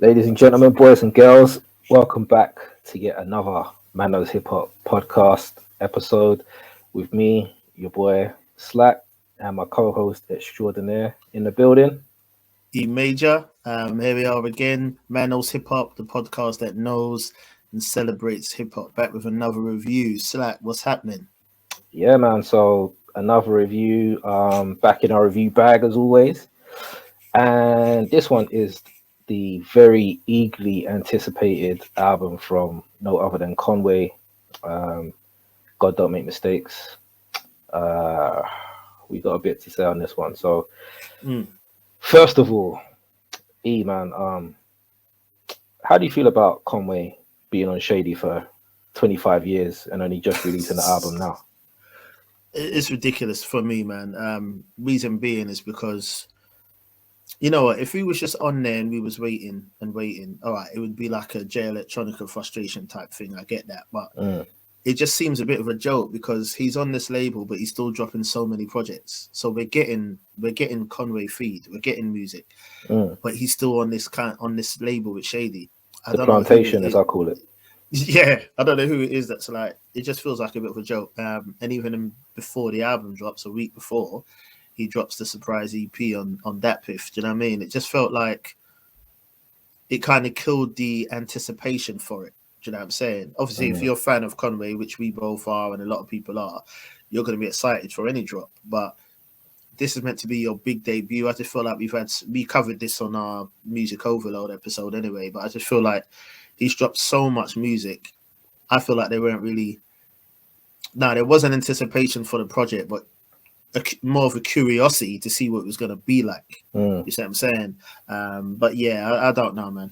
Ladies and gentlemen, boys and girls, welcome back to yet another Manos Hip Hop podcast episode with me, your boy Slack, and my co-host extraordinaire in the building. E Major. Here we are again. Man Knows Hip Hop, the podcast that knows and celebrates hip hop. Back with another review. Slack, what's happening? Yeah, man. So another review, back in our review bag as always, and this one is the very eagerly anticipated album from no other than Conway. God Don't Make Mistakes. We got a bit to say on this one. So, first of all, E man, how do you feel about Conway being on Shady for 25 years and only just releasing the album now? It's ridiculous for me, man. Reason being is because, you know what, if we was just on there and we was waiting and waiting, all right, it would be like a J Electronica frustration type thing. I get that, but it just seems a bit of a joke because he's on this label, but he's still dropping so many projects. So we're getting Conway feed, we're getting music, but he's still on this label with Shady. The plantation, as I call it. Yeah, I don't know who it is. That's like, it just feels like a bit of a joke. And even before the album drops, a week before, he drops the surprise EP on that piff. Do you know what I mean? It just felt like it kind of killed the anticipation for it. Do you know what I'm saying? Obviously, if you're a fan of Conway, which we both are and a lot of people are, you're going to be excited for any drop. But this is meant to be your big debut. I just feel like we covered this on our Music Overload episode anyway, but I just feel like he's dropped so much music. I feel like they weren't really... No, there was an anticipation for the project, but more of a curiosity to see what it was going to be like. You see what I'm saying? But yeah, I don't know, man.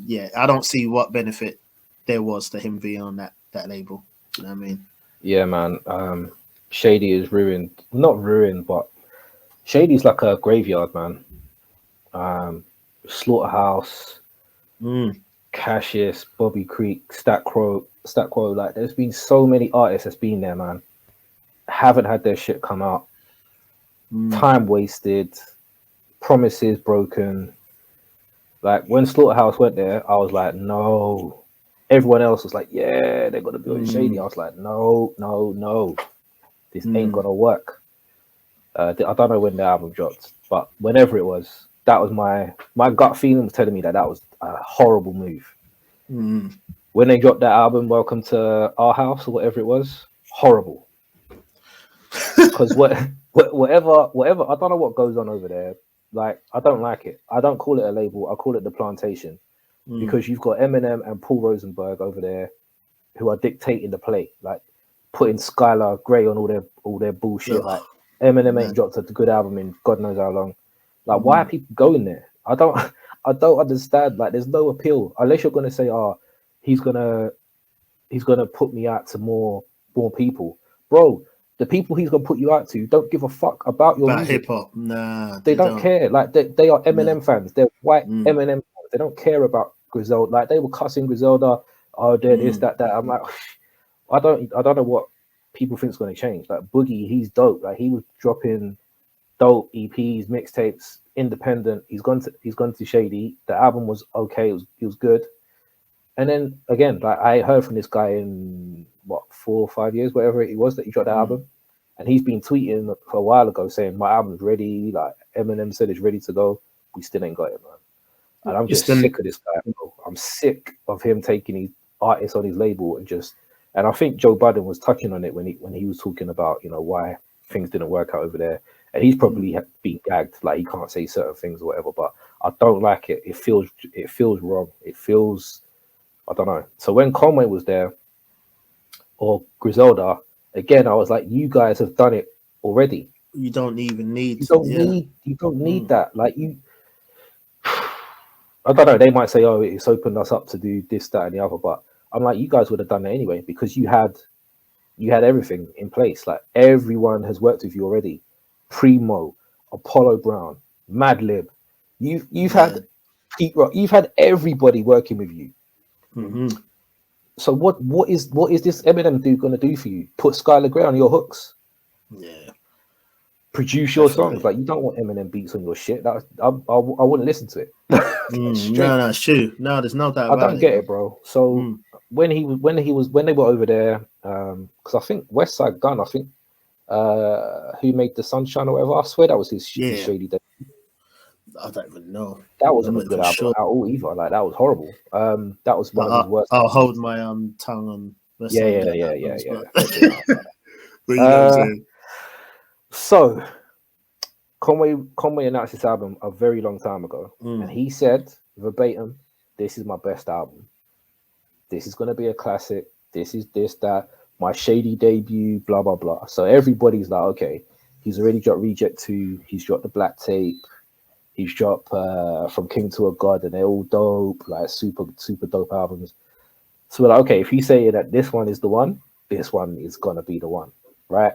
Yeah, I don't see what benefit there was to him being on that label. You know what I mean? Yeah, man. Shady is ruined. Not ruined, but Shady's like a graveyard, man. Slaughterhouse, Cassius, Bobby Creek, Stat Quo. Like, there's been so many artists that's been there, man. Haven't had their shit come out. Time wasted. Promises broken. Like, when Slaughterhouse went there, I was like, no. Everyone else was like, yeah, they're going to be on Shady. I was like, no. This ain't going to work. I don't know when the album dropped, but whenever it was, that was my gut feeling was telling me that was a horrible move. When they dropped that album, Welcome to Our House or whatever it was, horrible. Because whatever, I don't know what goes on over there. Like, I don't like it. I don't call it a label. I call it the plantation. Because you've got Eminem and Paul Rosenberg over there who are dictating the play, like putting Skylar Grey on all their bullshit. Like, Eminem ain't dropped a good album in God knows how long. Like, why are people going there? I don't understand. Like, there's no appeal unless you're gonna say, oh, he's gonna put me out to more people, bro. The people he's gonna put you out to don't give a fuck about your music. Hip hop. Nah, they don't care. Like, they are Eminem fans. They're white Eminem fans. They don't care about Griselda. Like, they were cussing Griselda. Oh, they're this, that. I'm like, I don't know what people think is going to change. Like, Boogie, he's dope. Like, he was dropping dope EPs, mixtapes, independent. He's gone to Shady. The album was okay. It was good. And then again, like, I heard from this guy in 4 or 5 years, whatever it was that he dropped the album, and he's been tweeting for a while ago saying my album's ready. Like, Eminem said it's ready to go. We still ain't got it, man. And I'm just sick of this guy. I'm sick of him taking these artists on his label and I think Joe Budden was touching on it when he was talking about, why things didn't work out over there. And he's probably been gagged, like he can't say certain things or whatever. But I don't like it. It feels wrong. It feels, I don't know. So when Conway was there, or Griselda, again, I was like, you guys have done it already. You don't even need. You don't need that. Like, you. I don't know. They might say, "Oh, it's opened us up to do this, that, and the other," but I'm like, you guys would have done it anyway because you had everything in place. Like, everyone has worked with you already. Primo, Apollo Brown, Madlib. You've had Pete Rock. You've had everybody working with you. So what is this Eminem dude gonna do for you? Put Skylar Grey on your hooks? Yeah. produce your Definitely. songs. Like, you don't want Eminem beats on your shit. I wouldn't listen to it. No, it's true. No, there's no doubt I about don't it. get it, bro. So Mm. when they were over there, because I think West Side Gun, I think who made the Sunshine or whatever, I swear that was his Shady Day. I don't even know. That I'm wasn't a not good even album sure. at all either. Like, that was horrible. That was one of his worst. I'll hold my tongue on West Side Gun albums, Yeah. But you know what I'm saying. So Conway announced this album a very long time ago, and he said verbatim, "This is my best album. This is going to be a classic. This is this, that, my Shady debut, blah, blah, blah." So everybody's like, okay, he's already dropped Reject 2, he's dropped the Black Tape, he's dropped From King to a God, and they're all dope, like super, super dope albums. So we're like, okay, if he's saying that this one is the one, this one is going to be the one, right?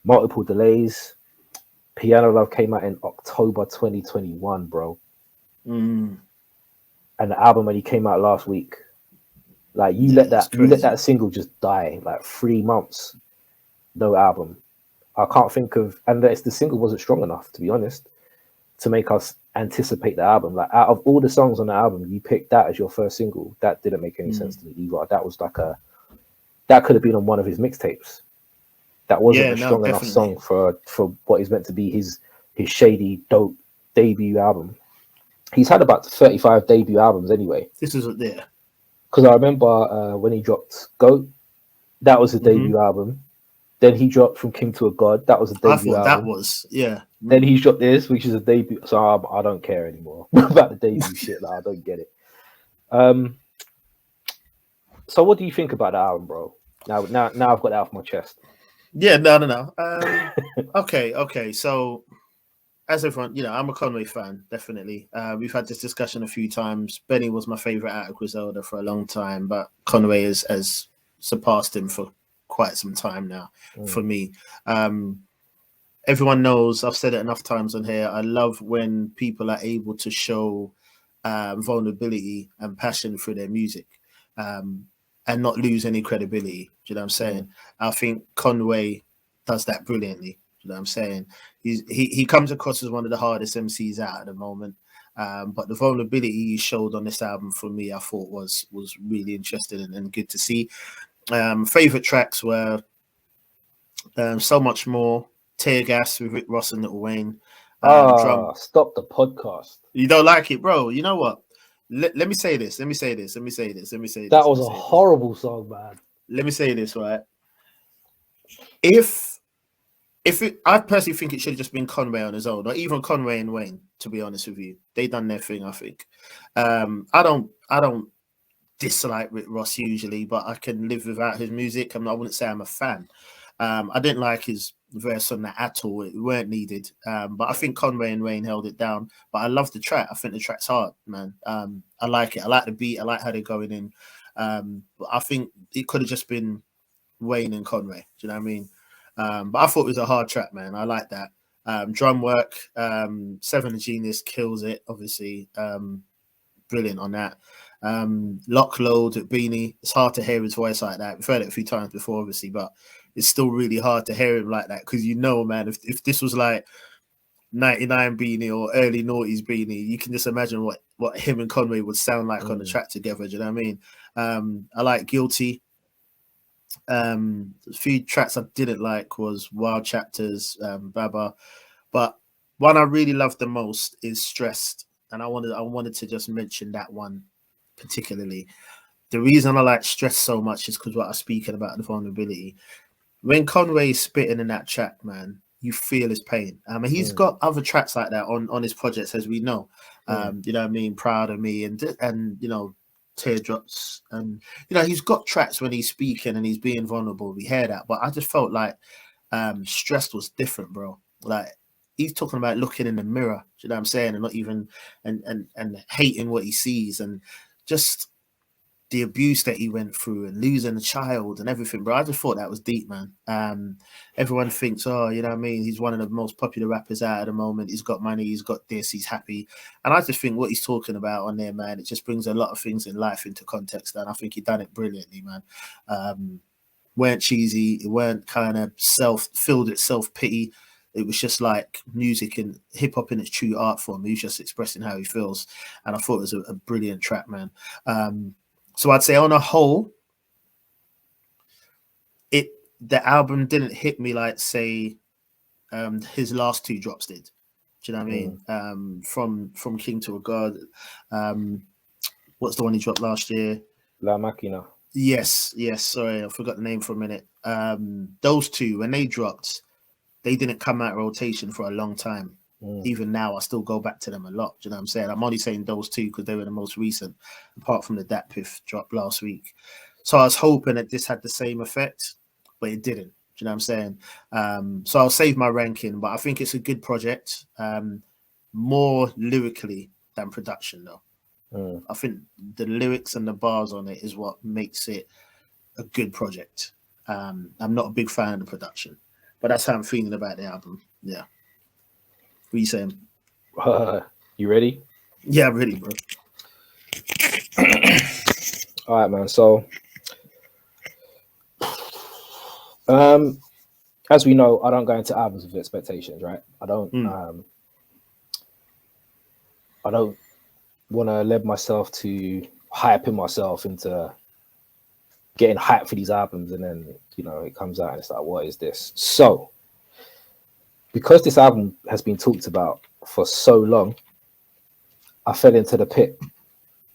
Multiple delays. Piano Love came out in October 2021, bro. And the album only came out last week. Like, you let that single just die. Like, 3 months, no album. I can't think of, and the single wasn't strong enough, to be honest, to make us anticipate the album. Like, out of all the songs on the album, you picked that as your first single. That didn't make any sense to me either. That was like that could have been on one of his mixtapes. That wasn't a strong enough song for what is meant to be his Shady dope debut album. He's had about 35 debut albums anyway. This is what there. Because I remember when he dropped Goat, that was a debut album. Then he dropped From King to a God, that was a debut album. That was, yeah. Then he's dropped this, which is a debut. So I don't care anymore about the debut shit. Like, I don't get it. So what do you think about the album, bro? Now I've got that off my chest. Yeah, no. Okay. So, as everyone, I'm a Conway fan, definitely. We've had this discussion a few times. Benny was my favorite out of Griselda for a long time, but Conway has surpassed him for quite some time now for me. Everyone knows, I've said it enough times on here, I love when people are able to show vulnerability and passion through their music. And not lose any credibility. Do you know what I'm saying? I think Conway does that brilliantly. Do you know what I'm saying? He comes across as one of the hardest MCs out at the moment. But the vulnerability he showed on this album for me, I thought was really interesting and good to see. Favorite tracks were So Much More, Tear Gas with Rick Ross and Lil Wayne. Stop the podcast. You don't like it, bro? You know what? Let me say this. That was a horrible song, man. Let me say this, right? I personally think it should have just been Conway on his own, or even Conway and Wayne, to be honest with you. They done their thing, I think. I don't dislike Rick Ross usually, but I can live without his music. I wouldn't say I'm a fan. I didn't like his verse on that at all. It weren't needed. But I think Conway and Wayne held it down. But I love the track. I think the track's hard, man. I like it. I like the beat. I like how they're going in. But I think it could have just been Wayne and Conway. Do you know what I mean? But I thought it was a hard track, man. I like that. Drum work. Seven the Genius kills it, obviously. Brilliant on that. Lock Load at Beanie. It's hard to hear his voice like that. We've heard it a few times before, obviously, but it's still really hard to hear him like that because man, if this was like 99 Beanie or early noughties Beanie, you can just imagine what him and Conway would sound like on the track together. Do you know what I mean? I like Guilty. A few tracks I didn't like was Wild Chapters, Baba, but one I really loved the most is Stressed, and I wanted to just mention that one particularly. The reason I like Stressed so much is because what I was speaking about, the vulnerability. When Conway is spitting in that track, man, you feel his pain. He's got other tracks like that on his projects, as we know. You know what I mean? Proud of Me and Teardrops, and he's got tracks when he's speaking and he's being vulnerable. We hear that, but I just felt like Stressed was different, bro. Like, he's talking about looking in the mirror. Do you know what I'm saying? And not even and hating what he sees, and just the abuse that he went through and losing a child and everything, bro. I just thought that was deep, man. Everyone thinks, oh, you know what I mean? He's one of the most popular rappers out at the moment. He's got money, he's got this, he's happy. And I just think what he's talking about on there, man, it just brings a lot of things in life into context. And I think he done it brilliantly, man. Weren't cheesy, it weren't kind of self-pity. it was just like music and hip hop in its true art form. He was just expressing how he feels, and I thought it was a brilliant track, man. So I'd say on a whole, the album didn't hit me like say his last two drops did. Do you know what I mean? From King to a God. What's the one he dropped last year? La Máquina. Yes. Sorry, I forgot the name for a minute. Those two, when they dropped, they didn't come out of rotation for a long time. Even now, I still go back to them a lot. Do you know what I'm saying? I'm only saying those two because they were the most recent, apart from the Dat Piff drop last week. So I was hoping that this had the same effect, but it didn't. Do you know what I'm saying? So I'll save my ranking, but I think it's a good project. More lyrically than production, though. I think the lyrics and the bars on it is what makes it a good project. I'm not a big fan of the production, but that's how I'm feeling about the album. Yeah. What are you saying? You ready? Yeah, I'm ready, bro. All right, man. So, as we know, I don't go into albums with expectations, right? I don't want to lead myself to hyping myself into getting hyped for these albums, and then it comes out and it's like, what is this? So, because this album has been talked about for so long, I fell into the pit.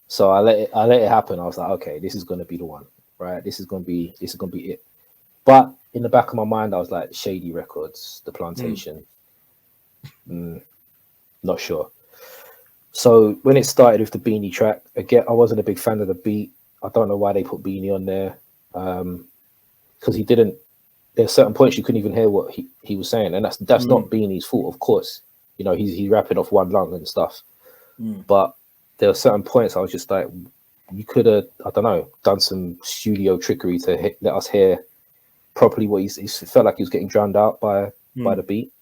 So I let it happen. I was like, okay, this is gonna be the one, right? This is gonna be it. But in the back of my mind, I was like, Shady Records, The Plantation. Not sure. So when it started with the Beanie track, again, I wasn't a big fan of the beat. I don't know why they put Beanie on there, because he didn't. There's certain points you couldn't even hear what he was saying, and that's not Beanie's fault, of course. He's rapping off one lung and stuff. But there were certain points I was just like, you could have, I don't know, done some studio trickery to let us hear properly what he felt like he was getting drowned out by the beat.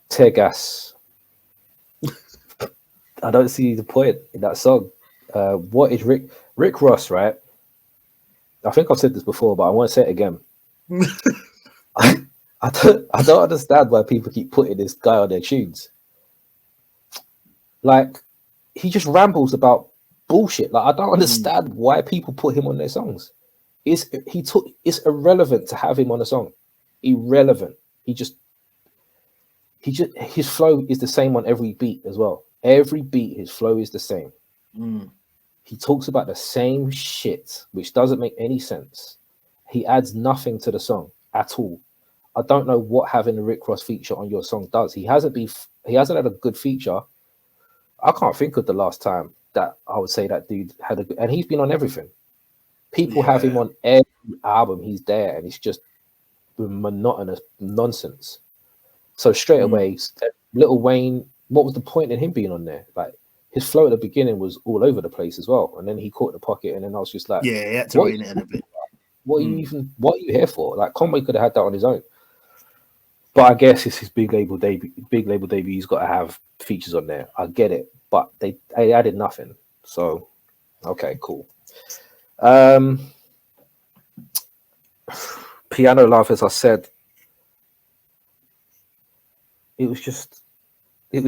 Tear Gas. I don't see the point in that song. What is Rick Ross, right? I think I've said this before, but I want to say it again. I don't understand why people keep putting this guy on their tunes. Like, he just rambles about bullshit. Like, I don't understand why people put him on their songs. It's irrelevant to have him on a song. Irrelevant. His flow is the same on every beat as well. Every beat, his flow is the same. He talks about the same shit, which doesn't make any sense. He adds nothing to the song at all. I don't know what having a Rick Ross feature on your song does. He hasn't had a good feature. I can't think of the last time that I would say that dude had a good, and he's been on everything. People have him on every album. He's there, and it's just monotonous nonsense. So straight away, Lil Wayne, what was the point in him being on there? Like, his flow at the beginning was all over the place as well, and then he caught the pocket, and then I was just like, he had to rein it in a bit. What are you here for? Like, Conway could have had that on his own. But I guess it's his big label debut. He's got to have features on there. I get it, but they added nothing. So, okay, cool. Piano Love, as I said, it was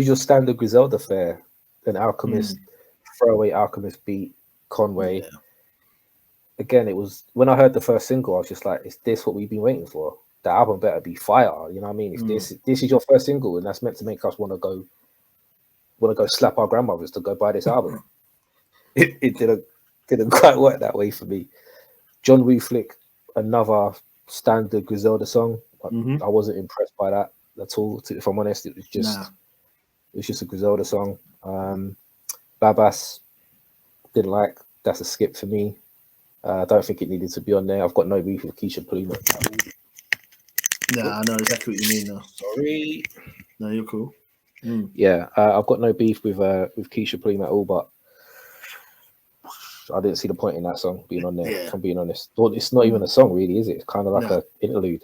your standard Griselda fare. An Alchemist, throwaway Alchemist beat, Conway. Yeah. Again, it was, when I heard the first single, I was just like, is this what we've been waiting for? The album better be fire. You know what I mean? If this is your first single, and that's meant to make us want to go slap our grandmothers to go buy this album. It didn't quite work that way for me. John Woo Flick, another standard Griselda song. I wasn't impressed by that at all. If I'm honest, it was just a Griselda song. Babas, didn't like. That's a skip for me. I don't think it needed to be on there. I've got no beef with Keisha Pluma. I know exactly what you mean though. Sorry. No, you're cool. Yeah, I've got no beef with Keisha Pluma at all, but I didn't see the point in that song being on there, if I'm being honest. It's not even a song, really, is it? It's kind of like an interlude.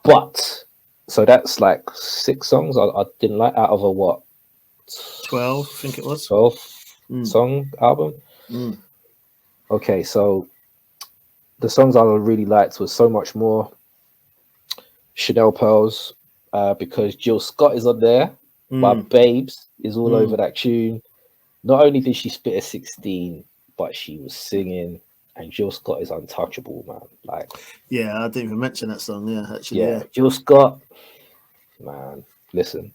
But, so that's like 6 songs I didn't like out of a what? 12, I think it was. 12 song album? Okay, so the songs I really liked was So Much More, Chanel Pearls, because Jill Scott is on there. But Babes is all over that tune. Not only did she spit a 16, but she was singing, and Jill Scott is untouchable, man. Like, yeah, I didn't even mention that song. Yeah, actually, yeah, Jill Scott, man. Listen,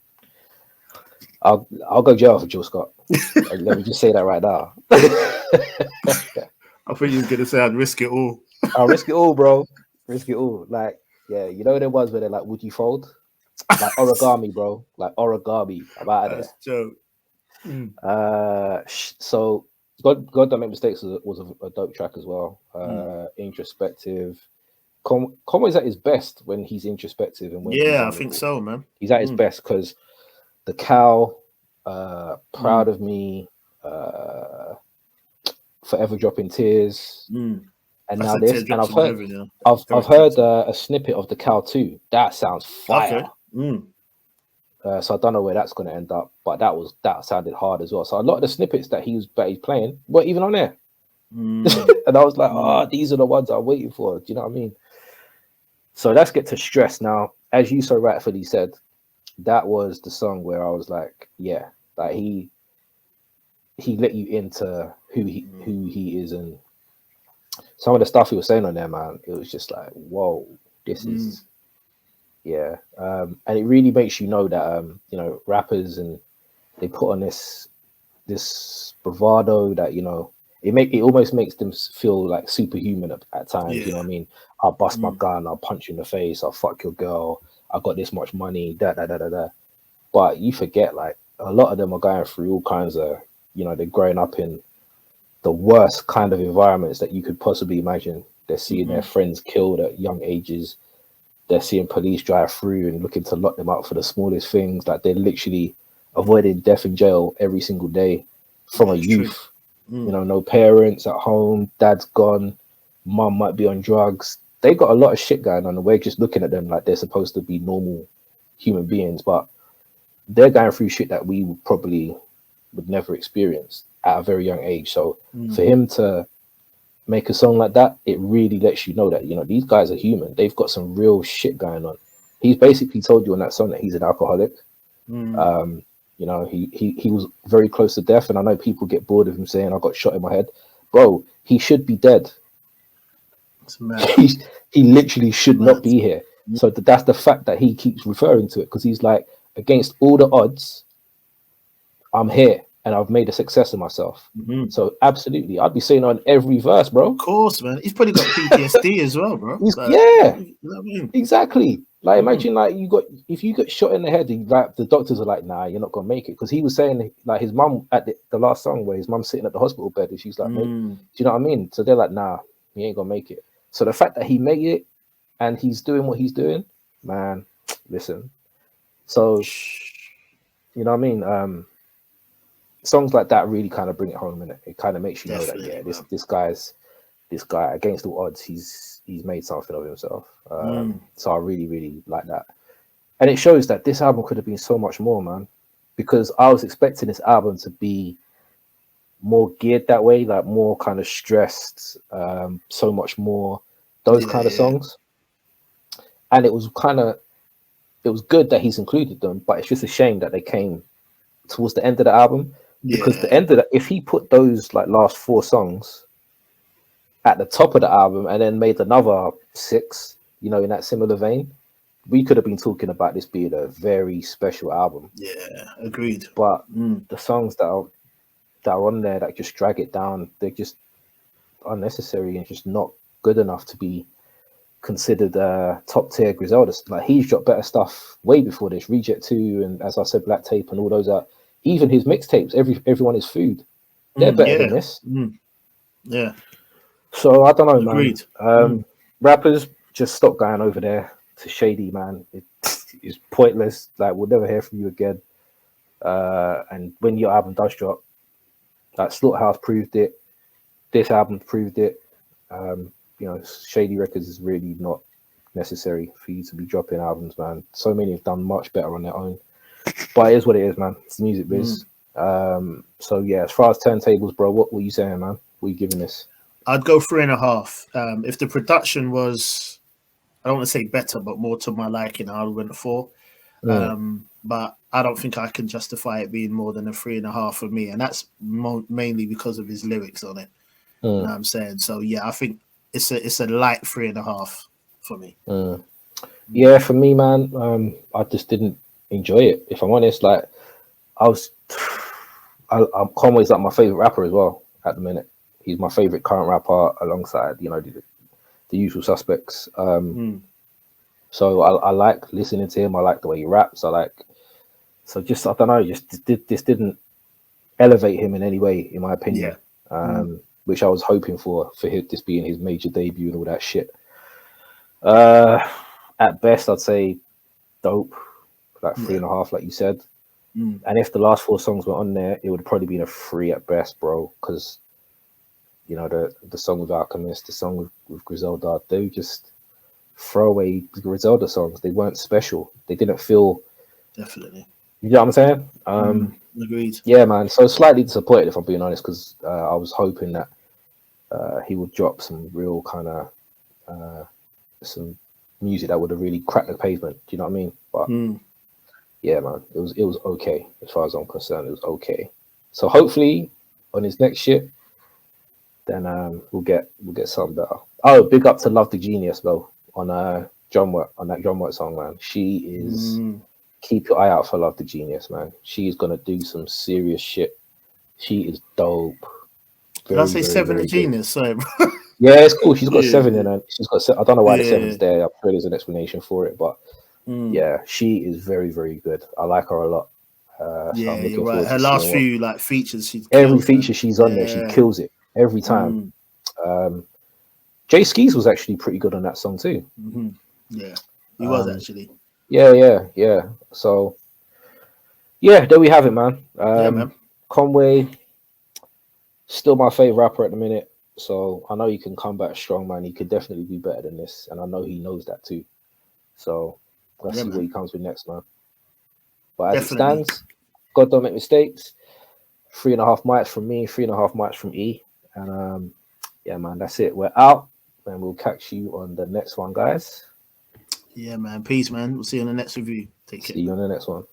I'll go jail for Jill Scott. Let me just say that right now. I think you were gonna say I'd risk it all. I'll risk it all, bro. Risk it all. Like, yeah, you know there was where they're like, would you fold? Like origami, bro. Like origami. I'm out of That's joke. there. So God Don't Make Mistakes was a dope track as well. Introspective. Conway's at his best when he's introspective and when Yeah, I think so, man. He's at his best because the cow, proud of me, forever dropping tears, and now this. And I've heard a snippet of the cow too. That sounds fire. Okay. So I don't know where that's going to end up, but that sounded hard as well. So a lot of the snippets that he's playing weren't even on there, and I was like, these are the ones I'm waiting for. Do you know what I mean? So let's get to Stress now. As you so rightfully said, that was the song where I was like, yeah, like he let you into who he is, and some of the stuff he was saying on there, man, it was just like, whoa, this is. Yeah, and it really makes you know that you know, rappers, and they put on this bravado that, you know, it almost makes them feel like superhuman at times. You know what I mean? I'll bust my gun, I'll punch you in the face, I'll fuck your girl, I got this much money, da da da da da. But you forget, like, a lot of them are going through all kinds of, you know, they're growing up in the worst kind of environments that you could possibly imagine. They're seeing their friends killed at young ages. They're seeing police drive through and looking to lock them up for the smallest things. Like, they're literally avoiding death in jail every single day from a youth. You know, no parents at home, dad's gone, mum might be on drugs. They got a lot of shit going on, and we're just looking at them like they're supposed to be normal human beings, but they're going through shit that we would never experience at a very young age. So for him to make a song like that, it really lets you know that, you know, these guys are human. They've got some real shit going on. He's basically told you on that song that he's an alcoholic. You know, he was very close to death, and I know people get bored of him saying, I got shot in my head. Bro, he should be dead. He literally should not be here. So that's the fact that he keeps referring to it, because he's like, against all the odds, I'm here and I've made a success of myself. So absolutely, I'd be saying on every verse, bro. Of course, man. He's probably got PTSD as well, bro. Like, yeah, you know what I mean? Exactly. Like, imagine, like, if you got shot in the head, like, the doctors are like, nah, you're not gonna make it, because he was saying, like, his mum at the last song where his mum's sitting at the hospital bed and she's like, mate, do you know what I mean? So they're like, nah, he ain't gonna make it. So the fact that he made it and he's doing what he's doing, man, listen. So, you know what I mean? Songs like that really kind of bring it home, and it kind of makes you know that, yeah, this guy, against all odds, he's made something of himself. So I really, really like that. And it shows that this album could have been so much more, man, because I was expecting this album to be more geared that way, like more kind of stressed, so much more those kind of songs. And it was good that he's included them, but it's just a shame that they came towards the end of the album, because the end of if he put those like last 4 songs at the top of the album and then made another 6, you know, in that similar vein, we could have been talking about this being a very special album. Yeah, agreed. But the songs that are on there that just drag it down, they're just unnecessary and just not good enough to be considered top tier Griselda. Like, he's dropped better stuff way before this. Reject 2, and as I said, Black Tape, and all those are, even his mixtapes, everyone is food. They're better than this. Yeah. So I don't know, agreed. Man. Rappers, just stop going over there to Shady, man. It's pointless. Like, we'll never hear from you again. And when your album does drop, like, Slaughterhouse proved it. This album proved it. You know, Shady Records is really not necessary for you to be dropping albums, man. So many have done much better on their own. But it is what it is, man. It's the music biz. So yeah, as far as turntables, bro, what were you saying, man? What are you giving this? I'd go 3.5. If the production was I don't want to say better, but more to my liking. I went 4. Mm, But I don't think I can justify it being more than a 3.5 for me, and that's mainly because of his lyrics on it. You know mm, what I'm saying? So yeah, I think it's a light 3.5 for me. mm. Yeah, for me, man, I just didn't enjoy it. If I'm honest, like I was, Conway's like my favorite rapper as well at the minute. He's my favorite current rapper alongside, the usual suspects. Mm. So I like listening to him. I like the way he raps. So just, I don't know, this didn't elevate him in any way, in my Yeah. opinion. Mm. Which I was hoping for him, this being his major debut and all that shit. Uh, at best, I'd say dope, like three Yeah. and a half, like you said. Mm. And if the last 4 songs were on there, it would probably been a 3 at best, bro. Because the song with Alchemist, the song with Griselda, they were just throwaway Griselda songs. They weren't special. They didn't feel. Definitely. You know what I'm saying? Agreed. Yeah, man. So slightly disappointed, if I'm being honest, because I was hoping that he would drop some real kind of some music that would have really cracked the pavement. Do you know what I mean? But Mm. yeah, man, it was okay as far as I'm concerned. It was okay. So hopefully on his next shit, then we'll get something better. Oh, big up to Love the Genius though on on that drum work song, man. She is, Mm. keep your eye out for Love the Genius, man. She's gonna do some serious shit. She is dope. Did I Very, say very, 7 a very good. genius? Sorry, bro. Yeah, it's cool. She's got Yeah. 7 in her. I don't know why the Yeah. 7's there. I'm sure there's an explanation for it, but Mm. yeah, she is very, very good. I like her a lot. So Yeah, I'm you're looking right. forward Her to seeing last what few like features she every kills, man. feature she's on there. She Yeah. kills it every time. Mm. Um, Jay Skis was actually pretty good on that song too. Hmm. Yeah. He was Um, actually. yeah. So yeah, there we have it, man. Yeah, man. Conway, still my favorite rapper at the minute. So I know he can come back strong, man. He could definitely be better than this, and I know he knows that too. So let's Yeah, see what man. he comes with next, man. But as it Definitely. stands, God don't make mistakes. 3.5 mics from me, 3.5 mics from E, and yeah, man, that's it. We're out, and we'll catch you on the next one, guys. Yeah, man. Peace, man. We'll see you on the next review. Take care, See you man. on the next one.